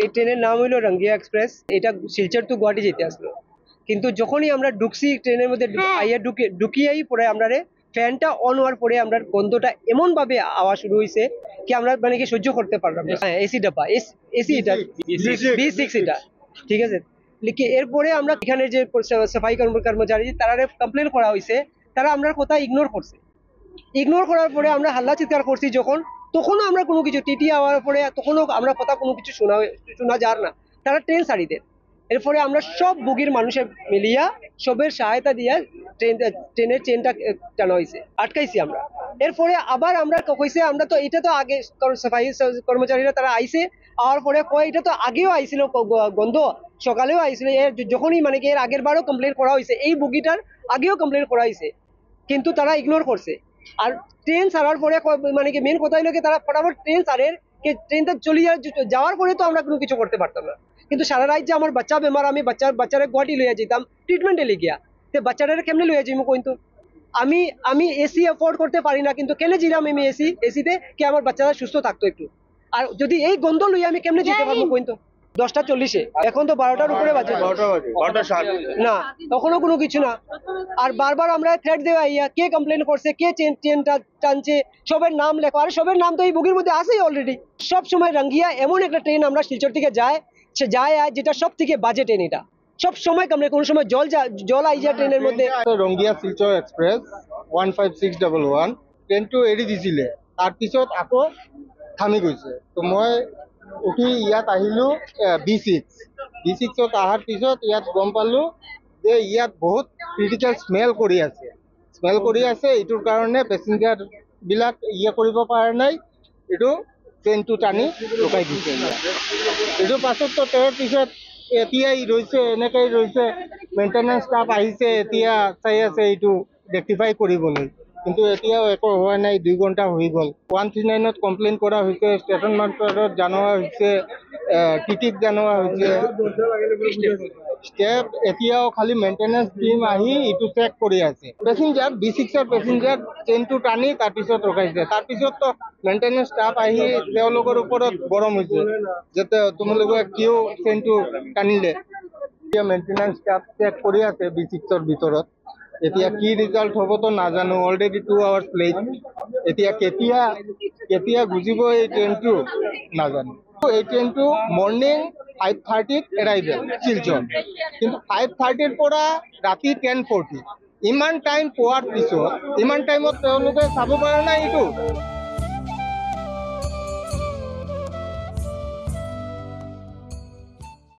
এই ট্রেনের নাম হইলো রঙ্গিয়া এক্সপ্রেস। এটা শিলচর টু গুয়াহাটি যেতে আসলো, কিন্তু যখনই আমরা ঢুকছি ট্রেনের মধ্যে আইয়া ঢুকিয়েই পরে আমরা ফ্যানটা অন হওয়ার পরে আমরা গন্ধটা এমন ভাবে আওয়াজ শুরু হয়েছে কি আমরা মানে কি সহ্য করতে পারলাম না। এসি ডাব্বা, এসি এটা B6 এটা, ঠিক আছে। এরপরে আমরা এখানে যে সাফাই কর্মচারী তারা কমপ্লেন করা হয়েছে, তারা আমরা কথা ইগনোর করছে। ইগনোর করার পরে আমরা হাল্লা চিৎকার করছি যখন, তখনও আমরা কোনো কিছু টিটি হওয়ার পরে তখনও আমরা কথা কোনো কিছু শোনা যার না, তারা ট্রেন ছাড়ি দেন। এরপরে আমরা সব বুগির মানুষের মিলিয়া সবের সহায়তা দিয়া ট্রেনের চেনটা টানা হয়েছে, আটকাইছি আমরা। এরপরে আবার আমরা কইছে আমরা তো এটা তো আগে সাফাই কর্মচারীরা তারা আইছে, আওয়ার পরে কয় এটা তো আগেও আইছিল গন্ধ, সকালেও আইছিল, যখনই মানে কি এর আগের বারও কমপ্লেন করা হয়েছে, এই বুগিটার আগেও কমপ্লেন করা হয়েছে, কিন্তু তারা ইগনোর করছে। আর ট্রেন ছাড়ার পরে মানে কি মেন কথা হলো কি তারা ফটাফট ট্রেন ছাড়ের, ট্রেনটা চলে যাওয়ার পরে তো আমরা কোনো কিছু করতে পারতাম না। কিন্তু সারা রাত যে আমার বাচ্চা বেমার, আমি বাচ্চারা গুয়াহাটি লইয়া যেতাম ট্রিটমেন্টে লিগিয়া, তো বাচ্চাটারে কেমনে লইয়া যাইমু কিন্তু আমি আমি এসি অ্যাফোর্ড করতে পারি না, কিন্তু কেন জিরাম আমি এসিতে কি আমার বাচ্চারা সুস্থ থাকতো একটু। আর যদি এই গন্ধ লইয়া আমি কেমনে যেতে পারবো কিন্তু 10টা 40-এ, এখন তো 12টার উপরে বাজে, 12টা না তখনও কোনো কিছু না। আর বারবার আমরা থ্রেট দেওয়া ইয়া কে কমপ্লেন করছে, কে চেনটা টানছে, সবের নাম লেখো, আর সবের নাম তো এই বুকের মধ্যে আছেই অলরেডি। সব সময় রঙ্গিয়া এমন একটা ট্রেন আমরা শিলচর থেকে যায়, সে যায় আর যেটা সব থেকে বাজে ট্রেন, এটা সব সময় কমপ্লেন, কোনো সময় জল আই যায় ট্রেনের মধ্যে। ৰংগিয়া শিলচৰ এক্সপ্ৰেছ 15611 ট্ৰেইনটো এৰি দিছিলে, তাৰপিছত আকৌ থামি গৈছে। তো মই উঠি ইয়াত আহিলোঁ B6 অহাৰ পিছত ইয়াত গম পালোঁ যে ইয়াত বহুত ক্ৰিটিকেল স্মেল কৰি আছে। এইটোৰ কাৰণে পেচেঞ্জাৰবিলাক কৰিব পৰা নাই, এইটো ট্ৰেইনটো টানি ৰখাই দিছে। এইটো পাছততো তাৰ পিছত এতিয়াই ৰৈছে, এনেকৈ ৰৈছে, মেইনটেনেন্স ষ্টাফ আহিছে, এতিয়া চাই আছে এইটো ৰেক্টিফাই কৰিবলৈ, কিন্তু এতিয়াও একো হোৱা নাই। 2 ঘণ্টা হৈ গ'ল। 139ত কমপ্লেইন কৰা হৈছে, ষ্টেচন মাষ্টাৰত জনোৱা হৈছে, টিটিক জনোৱা হৈছে। ষ্টেপ এতিয়াও খালি মেইনটেনেন্স টিম আহি এইটো চেক কৰি আছে। পেচেঞ্জাৰ B6ৰ পেচেঞ্জাৰ ট্ৰেইনটো টানি তাৰপিছত ৰখাইছে, তাৰপিছততো মেইনটেনেন্স ষ্টাফ আহি তেওঁলোকৰ ওপৰত গৰম হৈছে যে তোমালোকে কিয় ট্ৰেইনটো টানিলে। এতিয়া মেইনটেনেন্স ষ্টাফ চেক কৰি আছে B6ৰ ভিতৰত। এতিয়া কি ৰিজাল্ট হ'বতো নাজানো। Already 2 hours late. এতিয়া কেতিয়া গুজিব এই ট্ৰেইনটো নাজানো। এই ট্ৰেইনটো মৰ্ণিং 5:30ত এৰাইভেল শিলচৰ, কিন্তু 5:30ৰ পৰা ৰাতি 10:40 ইমান টাইম পোৱাৰ পিছত ইমান টাইমত তেওঁলোকে চাব পৰা নাই এইটো।